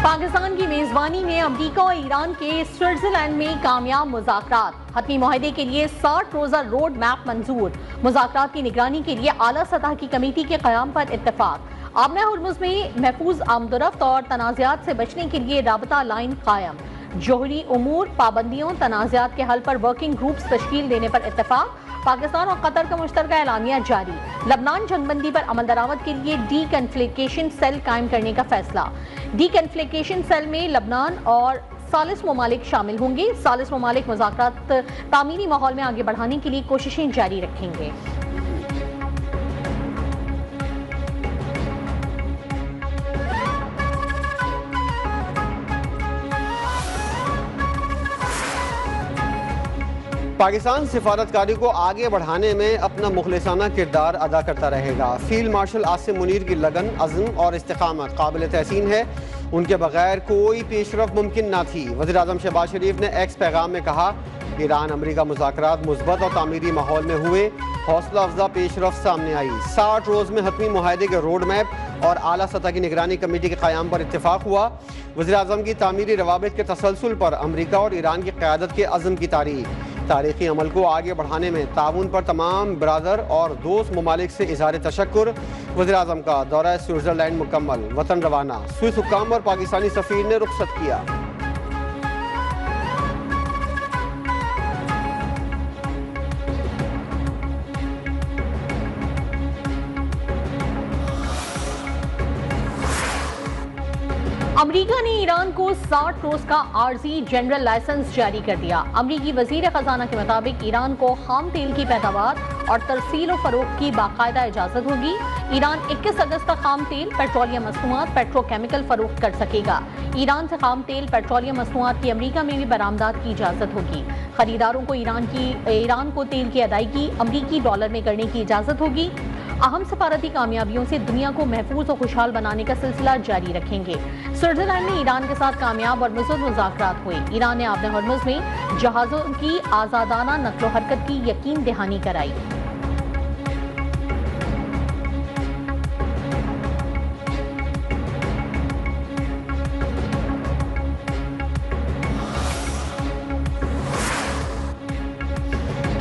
पाकिस्तान की मेजबानी में अमेरिका और ईरान के स्विट्जरलैंड में कामयाब मुज़ाकरात। हतमी मुआहदे के लिए 60 रोज़ा रोड मैप मंजूर। मुज़ाकरात की निगरानी के लिए आला सतह की कमेटी के क़याम पर इत्तेफाक। आबना हुर्मुज़ में महफूज आमदोरफ्त और तनाज़ात से बचने के लिए राबता लाइन कायम। जोहरी उमूर, पाबंदियों, तनाज़ात के हल पर वर्किंग ग्रुप्स तश्कील देने पर इत्तेफाक। पाकिस्तान और कतर का मुश्तरका एलानिया जारी। लबनान जंगबंदी पर अमल दरामद के लिए डी कन्फ्लिक्टेशन सेल कायम करने का फैसला। डी कन्फ्लिक्टेशन सेल में लबनान और सालिस ममालिक शामिल होंगे। सालिस ममालिक मुज़ाकरात तामीरी माहौल में आगे बढ़ाने के लिए कोशिशें जारी रखेंगे। पाकिस्तान सिफारतकारी को आगे बढ़ाने में अपना मुखलिसाना किरदार अदा करता रहेगा। फील्ड मार्शल आसिम मुनीर की लगन, अज़्म और इस्तिकामत काबिल तहसीन है। उनके बगैर कोई पेशरफ मुमकिन न थी। वज़ीर आज़म शहबाज शरीफ ने एक्स पैगाम में कहा, ईरान अमरीका मुज़ाकरात मुस्बत और तामीरी माहौल में हुए, हौसला अफजा पेशरफ सामने आई। 60 रोज़ में हतमी मुआहदे के रोड मैप और आला सतह की निगरानी कमेटी के क़याम पर इत्तेफाक हुआ। वज़ीर आज़म की तामीरी रवाबित के तसलसल पर अमरीका और ईरान की क़यादत के अज़्म की तारीखी अमल को आगे बढ़ाने में ताउन पर तमाम बरादर और दोस्त ममालिक से इज़हार तशक्कुर। वज़ीर आज़म का दौरा स्विट्ज़रलैंड मुकम्मल, वतन रवाना। स्विस हुक्काम और पाकिस्तानी सफ़ीर ने रुखसत किया। अमरीका ने ईरान को 60 रोज का आर्जी जनरल लाइसेंस जारी कर दिया। अमरीकी वजीर खजाना के मुताबिक ईरान को खाम तेल की पैदावार और तरसील और फरोख्त की बाकायदा इजाजत होगी। ईरान 21 अगस्त तक खाम तेल, पेट्रोलियम मसनूआत, पेट्रोकेमिकल फरोख्त कर सकेगा। ईरान से खाम तेल, पेट्रोलियम मसनूआत की अमरीका में भी बरामदात की इजाजत होगी। खरीदारों को ईरान को तेल की अदायगी अमरीकी डॉलर में करने की इजाजत होगी। अहम सफारती कामयाबियों से दुनिया को महफूज और खुशहाल बनाने का सिलसिला जारी रखेंगे। स्विट्जरलैंड में ईरान के साथ कामयाब और मुसद्दत मुज़ाकरात हुए। ईरान ने आबना हुर्मुज़ में जहाज़ों की आज़ादाना नक्लो हरकत की यकीन दहानी कराई।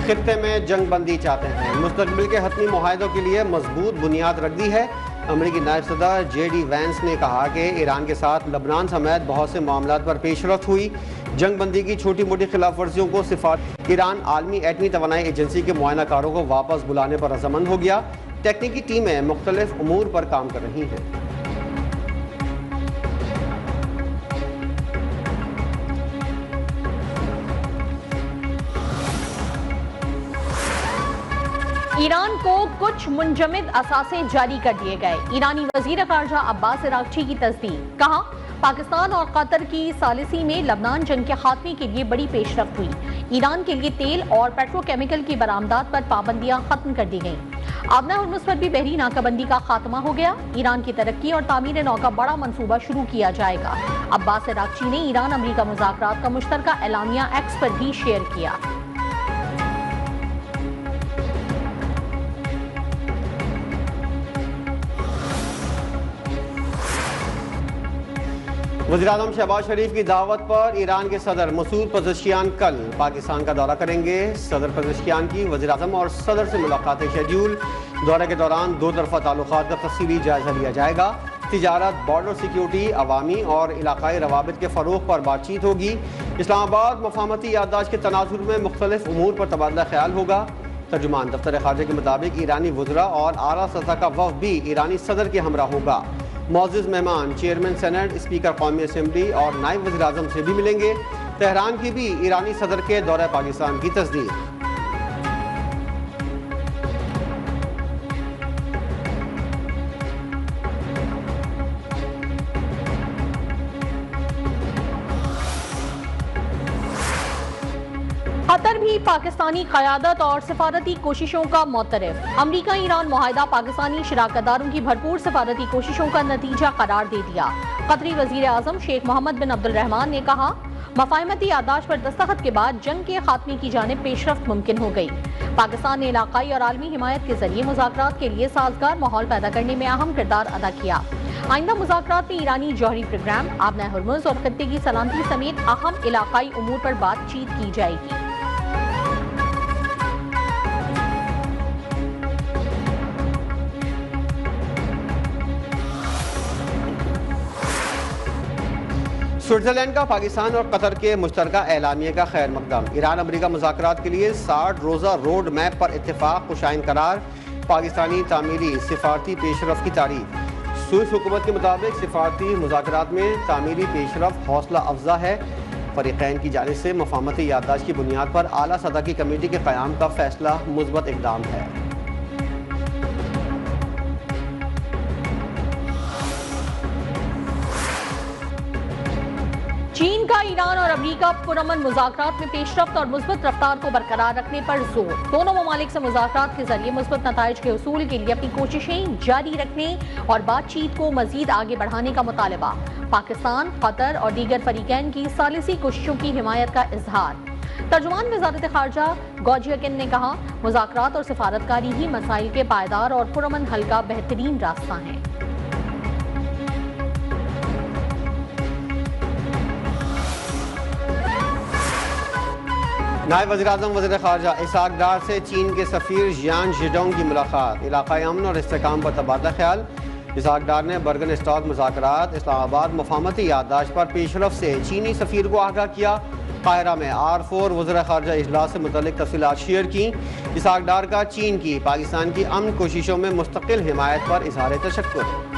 खित्ते में जंग बंदी चाहते हैं। मुस्तकबिल के हतमी मुआहदों के लिए मजबूत बुनियाद रख दी है। अमरीकी नायब सदर JD वैंस ने कहा कि ईरान के साथ लबनान समेत बहुत से मामलात पर पेशरफ्त हुई। जंग बंदी की छोटी मोटी खिलाफ वर्जियों को सिफारिश। ईरान आलमी एटमी तवानाई एजेंसी के मुआयनाकारों को वापस बुलाने पर रजामंद हो गया। टेक्निकी टीमें मुख्तलिफ उमूर पर काम कर रही हैं। ईरान को कुछ मुंजमद असासे जारी कर दिए गए। ईरानी वजीर खारजा अब्बास अरागची की तस्दीक। कहा, पाकिस्तान और कतर की सालिसी में लबनान जंग के खात्मे के लिए बड़ी पेशरफ्त हुई। ईरान के लिए तेल और पेट्रोकेमिकल की बरामदात पर पाबंदियां खत्म कर दी गईं। आबना हुर्मुज़ पर भी बहरी नाकाबंदी का खात्मा हो गया। ईरान की तरक्की और तामीर नौ का बड़ा मंसूबा शुरू किया जाएगा। अब्बास अरागची ने ईरान अमरीका मुज़ाकरात का मुश्तरका एलानिया एक्स पर भी शेयर किया। वज़ीर-ए-आज़म शहबाज शरीफ की दावत पर ईरान के सदर मसूद पज़ेश्कियान कल पाकिस्तान का दौरा करेंगे। सदर पज़ेश्कियान की वज़ीर-ए-आज़म और सदर से मुलाकात शेड्यूल। दौरे के दौरान दो तरफ़ा ताल्लुकात का तफसीली जायजा लिया जाएगा। तिजारत, बॉर्डर सिक्योरिटी, अवामी और इलाकाई रवाबित के फ़रोग़ पर बातचीत होगी। इस्लामाबाद मफाहमती याददाश्त के तनाजुर में मुख्तलिफ उमूर पर तबादला ख्याल होगा। तर्जुमान दफ्तर ख़ारजा के मुताबिक ईरानी वज़रा और आला सतह का वफ़द भी ईरानी सदर के हमरा होगा। मौजूद मेहमान चेयरमैन सेनेट, स्पीकर कौमी असम्बली और नायब वज़ीर आज़म से भी मिलेंगे। तेहरान की भी ईरानी सदर के दौरे पाकिस्तान की तस्दीक। कतर भी पाकिस्तानी क़यादत और सफारती कोशिशों का मोतरफ। अमरीका ईरान मुआहदा पाकिस्तानी शराकतदारों की भरपूर सफारती कोशिशों का नतीजा करार दे दिया। कतरी वज़ीर आज़म शेख मोहम्मद बिन अब्दुल रहमान ने कहा, मफाहमती याददाश्त पर दस्तखत के बाद जंग के खात्मे की जानिब पेशरफ्त मुमकिन हो गई। पाकिस्तान ने इलाकाई और आलमी हिमायत के जरिए मुज़ाकरात के लिए साजगार माहौल पैदा करने में अहम किरदार अदा किया। आइंदा मुज़ाकरात में ईरानी जौहरी प्रोग्राम, आबना हुर्मुज़ और खत्ते की सलामती समेत अहम इलाकाई उमूर पर बातचीत की जाएगी। स्विट्जरलैंड का पाकिस्तान और कतर के मुश्तरका एलामिया का खैर मकदम। ईरान अमरीका मुज़ाकरात के लिए 60 रोज़ा रोड मैप पर इत्तेफाक कुशाइन करार। पाकिस्तानी तामीरी सिफारती पेशरफ की तारीफ। स्विस हुकूमत के मुताबिक सिफारती मुज़ाकरात में तामीरी पेशरफ हौसला अफजा है। फरीक़ैन की जानिब से मफाहमती याददाश्त की बुनियाद पर आला सतह की कमेटी के क़याम का फैसला मुस्बत इक़दाम है। चीन का ईरान और अमेरिका पुरअमन मुज़ाकरात में पेशरफ्त और मुस्बत रफ्तार को बरकरार रखने पर जोर। दोनों ममालिक से मुज़ाकरात के जरिए मुस्बत नताइज के हुसूल के लिए अपनी कोशिशें जारी रखने और बातचीत को मजीद आगे बढ़ाने का मुतालबा। पाकिस्तान, कतर और दीगर फरीकैन की सालिसी कोशिशों की हिमायत का इजहार। तर्जुमान वज़ारत ख़ारजा गौजियाकिन ने कहा, मुज़ाकरात और सिफारतकारी ही मसाइल के पायदार और पुरअमन हल का बेहतरीन रास्ता है। नायब वज़ीर-ए-आज़म वज़ीर ख़ारजा इसाक डार से चीन के सफ़ीर जियान ज़िडोंग की मुलाकात। इलाक़ाई अमन और इस्तेहकाम पर तबादला ख्याल। इसाक डार ने बर्गन स्टॉक मुज़ाकरात, इस्लामाबाद मफाहमती याददाश्त पर पेशरफ से चीनी सफ़ीर को आगाह किया। काहिरा में R4 वज़ीर ख़ारजा इजलास से मुतल्लिक़ तफ़सीलात शेयर की। इसाक डार का चीन की पाकिस्तान की अमन कोशिशों में मुस्तक़िल हिमायत पर इज़हार तशक्कुर।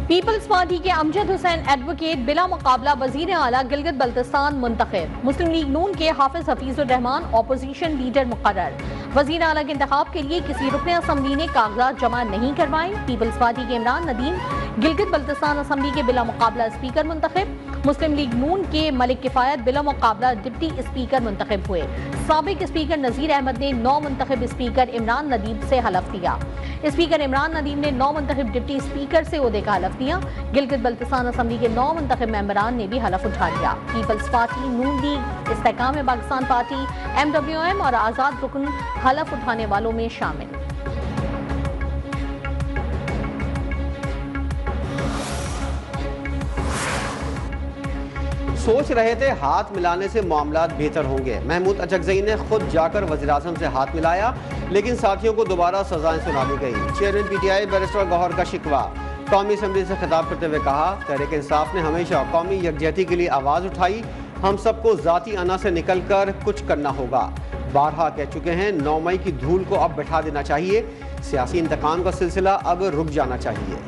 पीपल्स पार्टी के अमजद हुसैन एडवोकेट बिला मुकाबला वजीर आला गिलगित बल्तिस्तान मुंतखब। मुस्लिम लीग नून के हाफिज हफीजुर रहमान ऑपोजिशन लीडर मुकर्रर। वजीर आला के इंतखाब के लिए किसी रुकने असम्बली ने कागजात जमा नहीं करवाए। पीपल्स पार्टी के इमरान नदीम गिलगित बल्तिस्तान असम्बली के बिला मुकाबला स्पीकर मुंतखब। मुस्लिम लीग नून के मलिक किफायत बिला मुकाबला डिप्टी स्पीकर मुंतखब हुए। साबिक स्पीकर नजीर अहमद ने 9 मुंतखब स्पीकर इमरान नदीम से हलफ दिया। स्पीकर इमरान नदीम ने 9 मुंतखब डिप्टी स्पीकर से ओहदे का हलफ दिया। गिलगित बल्तिस्तान असम्बली के 9 मुंतखब मेंबरान ने भी हलफ उठा लिया। पीपल्स पार्टी, नून लीग, इस्तेहकाम पाकिस्तान पार्टी, MWM और आज़ाद रुकन हलफ उठाने वालों में शामिल। सोच रहे थे हाथ मिलाने से मामलात बेहतर होंगे। महमूद अचकज़ई ने खुद जाकर वज़ीर-ए-आज़म से हाथ मिलाया, लेकिन साथियों को दोबारा सजाएं सुना दी गई। चेयरमैन PTI बैरिस्टर गौहर का शिकवा। कौमी असम्बली से खिताब करते हुए कहा, तहरीक इंसाफ ने हमेशा कौमी यकजहती के लिए आवाज़ उठाई। हम सबको ज़ाती अना से निकल कर कुछ करना होगा। बारहा कह चुके हैं, 9 मई की धूल को अब बैठा देना चाहिए। सियासी इंतकाम का सिलसिला अब रुक जाना चाहिए।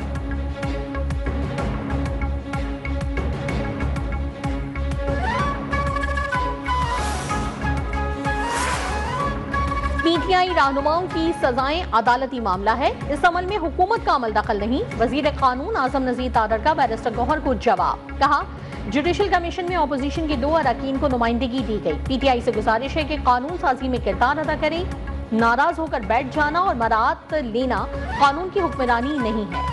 PTI रहनुमाओं की सजाएं अदालती मामला है, इस अमल में हुकूमत का अमल दखल नहीं। वजीर कानून आजम नज़ीर तादर का बैरिस्टर गौहर को जवाब। कहा, जुडिशल कमीशन में अपोजिशन के 2 अरकान को नुमाइंदगी दी गई। PTI से गुजारिश है कि कानून साजी में किरदार अदा करें। नाराज होकर बैठ जाना और मराहत लेना कानून की हुक्मरानी नहीं है।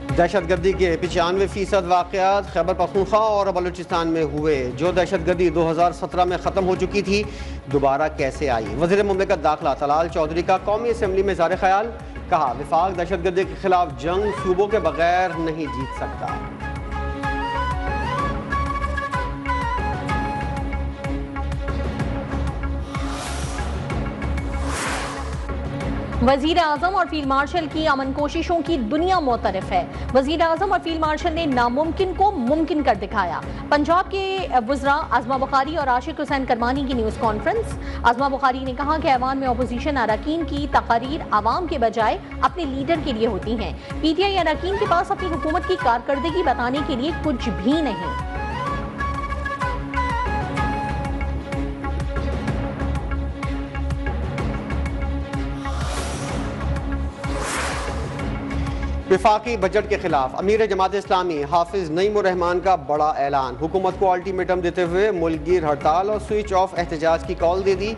दहशतगर्दी के 95% वाक़यात खैबर पख्तूनख्वा और बलूचिस्तान में हुए। जो दहशतगर्दी 2017 में ख़त्म हो चुकी थी, दोबारा कैसे आई? वज़ीर मुमलिकत दाखिला तलाल चौधरी का कौमी असम्बली में इज़हार ख्याल। कहा, विफाक दहशतगर्दी के खिलाफ जंग सूबों के बगैर नहीं जीत सकता। वजीर आजम और फील्ड मार्शल की अमन कोशिशों की दुनिया मोतरफ है। वजीर आजम और फील्ड मार्शल ने नामुमकिन को मुमकिन कर दिखाया। पंजाब के वज़रा आज़मा बुखारी और आशिक हुसैन करमानी की न्यूज़ कॉन्फ्रेंस। आज़मा बुखारी ने कहा कि ऐवान में अपोजिशन अरकान की तकारीर आवाम के बजाय अपने लीडर के लिए होती हैं। PTI अरकान के पास अपनी हुकूमत की कारकर्दगी बताने के लिए कुछ भी नहीं। विफाकी बजट के खिलाफ अमीर जमात इस्लामी हाफिज नईमुर रहमान का बड़ा ऐलान। हुकूमत को अल्टीमेटम देते हुए मुल्कगीर हड़ताल और स्विच ऑफ एहतजाज की कॉल दे दी।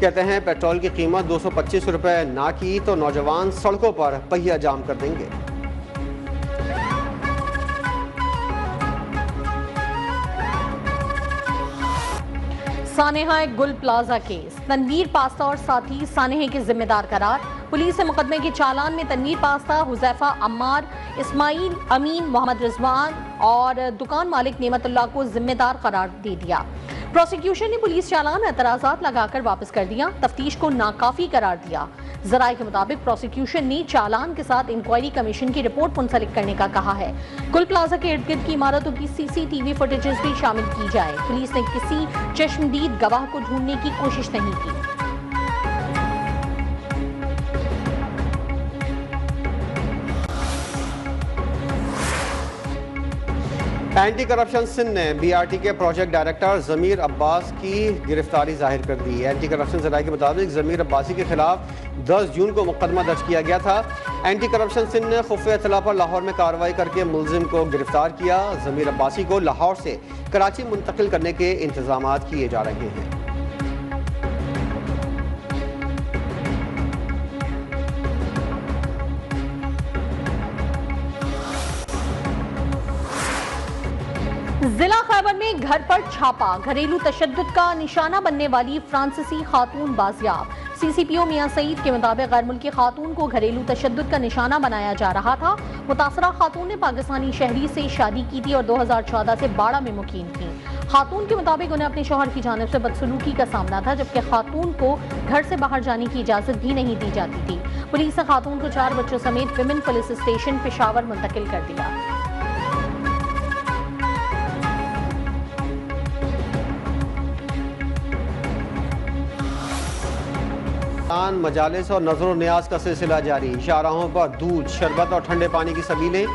कहते हैं, पेट्रोल की कीमत 225 रुपये ना की तो नौजवान सड़कों पर पहिया जाम कर देंगे। सानेहा गुल प्लाजा केस, तनवीर पास्ता और साथी सानेहा के जिम्मेदार करार। पुलिस ने मुकदमे के चालान में तनवीर पास्ता, हुजैफा अम्मार, इस्माइल अमीन, मोहम्मद रिजवान और दुकान मालिक नेमतुल्लाह को जिम्मेदार करार दे दिया। प्रोसिक्यूशन ने पुलिस चालान में एतराजात लगाकर वापस कर दिया, तफ्तीश को नाकाफी करार दिया। जराये के मुताबिक प्रोसिक्यूशन ने चालान के साथ इंक्वायरी कमीशन की रिपोर्ट मुंसलिक करने का कहा है। गुल प्लाजा के इर्द गिर्द की इमारतों की CCTV फुटेजेस भी शामिल की जाए। पुलिस ने किसी चश्मदीद गवाह को ढूंढने की कोशिश नहीं की। एंटी करप्शन सिंध ने BRT के प्रोजेक्ट डायरेक्टर जमीर अब्बास की गिरफ्तारी जाहिर कर दी। एंटी करप्शन जराये के मुताबिक जमीर अब्बासी के खिलाफ 10 जून को मुकदमा दर्ज किया गया था। एंटी करप्शन सिंध ने खुफिया इत्तला पर लाहौर में कार्रवाई करके मुलजिम को गिरफ्तार किया। जमीर अब्बासी को लाहौर से कराची मुंतकिल करने के इंतजाम किए जा रहे हैं। जिला खैबर में घर पर छापा, घरेलू तशद्दुद का निशाना बनने वाली फ्रांसीसी खातून बाजियाब। CCPO मियां सईद के मुताबिक गैर मुल्की खातून को घरेलू तशद्दुद का निशाना बनाया जा रहा था। मुतासरा खातून ने पाकिस्तानी शहरी से शादी की थी और 2014 से बाड़ा में मुकीम थी। खातून के मुताबिक उन्हें अपने शौहर की जानिब से बदसलूकी का सामना था, जबकि खातून को घर से बाहर जाने की इजाजत भी नहीं दी जाती थी। पुलिस ने खातून को 4 बच्चों समेत विमेन पुलिस स्टेशन पेशावर मुंतकिल कर दिया। मजालिस और नजर न्याज का सिलसिला जारी। शाहराहों पर दूध, शरबत और ठंडे पानी की सबीलें।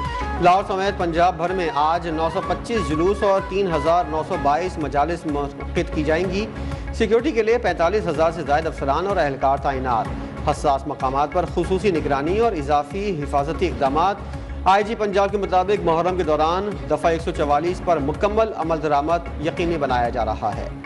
लाहौर समेत पंजाब भर में आज 925 जुलूस और 3922 मजालिस मुनक़िद की जाएंगी। सिक्योरिटी के लिए 45,000 से ज़ायद अफसरान और अहलकार तैनात। हसास मकामात पर खुसूसी निगरानी और इजाफी हिफाजती इक़दामात। IG पंजाब के मुताबिक मुहर्रम के दौरान दफ़ा 144 पर मुकम्मल अमल दरामद यकीनी बनाया जा रहा है।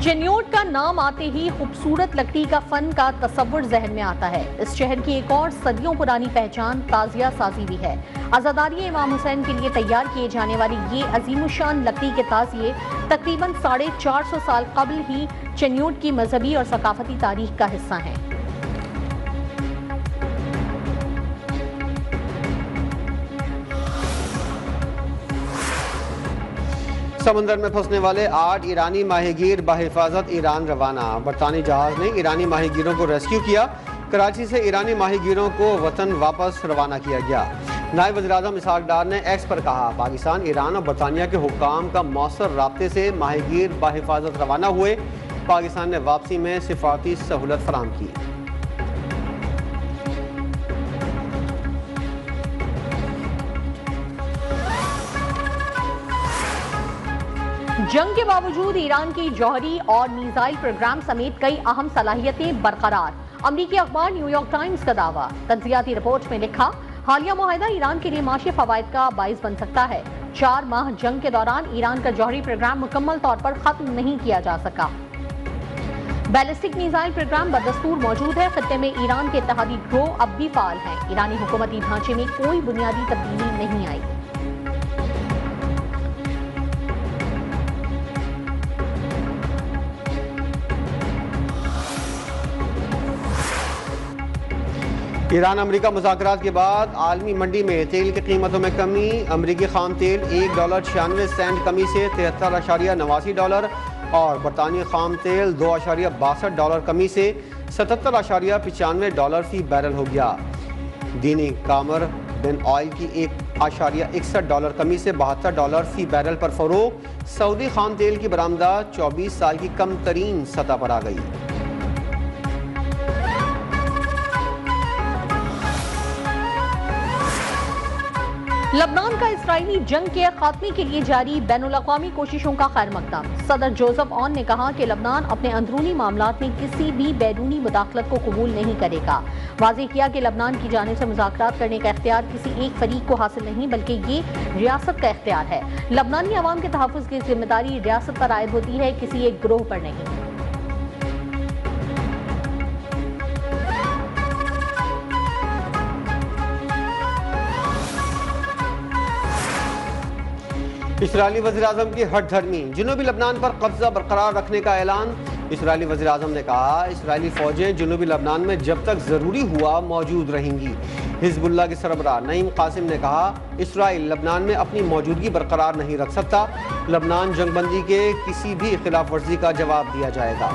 चेन्योट का नाम आते ही खूबसूरत लकड़ी का फन का तस्वुर जहन में आता है। इस शहर की एक और सदियों पुरानी पहचान ताजिया साजी भी है। आज़ादारी इमाम हुसैन के लिए तैयार किए जाने वाली ये अजीमुशान लकड़ी के ताजिए तकरीबन 450 साल कबल ही चेन्योट की मजहबी और सकाफती तारीख का हिस्सा हैं। समंदर में फंसने वाले 8 ईरानी माहीगीर बाहिफाजत ईरान रवाना। बरतानी जहाज ने ईरानी माहीगीरों को रेस्क्यू किया। कराची से ईरानी माहीगीरों को वतन वापस रवाना किया गया। नायब वज़ीर-ए-आज़म इसहाक डार ने एक्स पर कहा, पाकिस्तान, ईरान और बरतानिया के हुक्काम का मौसर राब्ते से माहीगीर बाहिफाजत रवाना हुए। पाकिस्तान ने वापसी में सिफारती सहूलत फराहम की। जंग के बावजूद ईरान की जौहरी और मिसाइल प्रोग्राम समेत कई अहम सलाहियतें बरकरार। अमरीकी अखबार न्यूयॉर्क टाइम्स का दावा। तज्जियाती रिपोर्ट में लिखा, हालिया मुआहिदा ईरान के लिए माशी फवायद का बाइस बन सकता है। 4 माह जंग के दौरान ईरान का जौहरी प्रोग्राम मुकम्मल तौर पर खत्म नहीं किया जा सका। बैलिस्टिक मिसाइल प्रोग्राम बदस्तूर मौजूद है। खत्ते में ईरान के इत्तेहादी गिरोह अब भी फाल हैं। ईरानी हुकूमती ढांचे में कोई बुनियादी तब्दीली नहीं आई। ईरान अमरीका मुज़ाकरात के बाद आलमी मंडी में तेल की कीमतों में कमी। अमरीकी खाम तेल $1.96 कमी से $73.89 और बरतानी खाम तेल $2.62 कमी से $77.95 फी बैरल हो गया। दीनी कामर बिन ऑयल की $1.61 कमी से $72 फी बैरल पर फरोग। सऊदी खाम तेल की बरामदात 24 साल की कम तरीन सतह पर आ गई। लबनान का इसराइली जंग के खात्मे के लिए जारी बैनुल-अक़वामी कोशिशों का खैर मकदम। सदर जोसेफ ऑन ने कहा कि लबनान अपने अंदरूनी मामलात में किसी भी बैरूनी मुदाखलत को कबूल नहीं करेगा। वाज़ेह किया कि लबनान की जानिब से मुज़ाकरात करने का इख्तियार किसी एक फरीक को हासिल नहीं बल्कि ये रियासत का इख्तियार है। लबनानी अवाम के तहफ़्फ़ुज़ की जिम्मेदारी रियासत पर आयद होती है, किसी एक गिरोह पर नहीं। इसराइली वज़ीर-ए-आज़म की हट धर्मी, जनूबी लबनान पर कब्जा बरकरार रखने का ऐलान। इसराइली वज़ीर-ए-आज़म ने कहा, इसराइली फौजें जनूबी लबनान में जब तक ज़रूरी हुआ मौजूद रहेंगी। हिज़्बुल्लाह के सरबराह नईम कासिम ने कहा, इसराइल लबनान में अपनी मौजूदगी बरकरार नहीं रख सकता। लबनान जंगबंदी के किसी भी खिलाफ वर्जी का जवाब दिया जाएगा।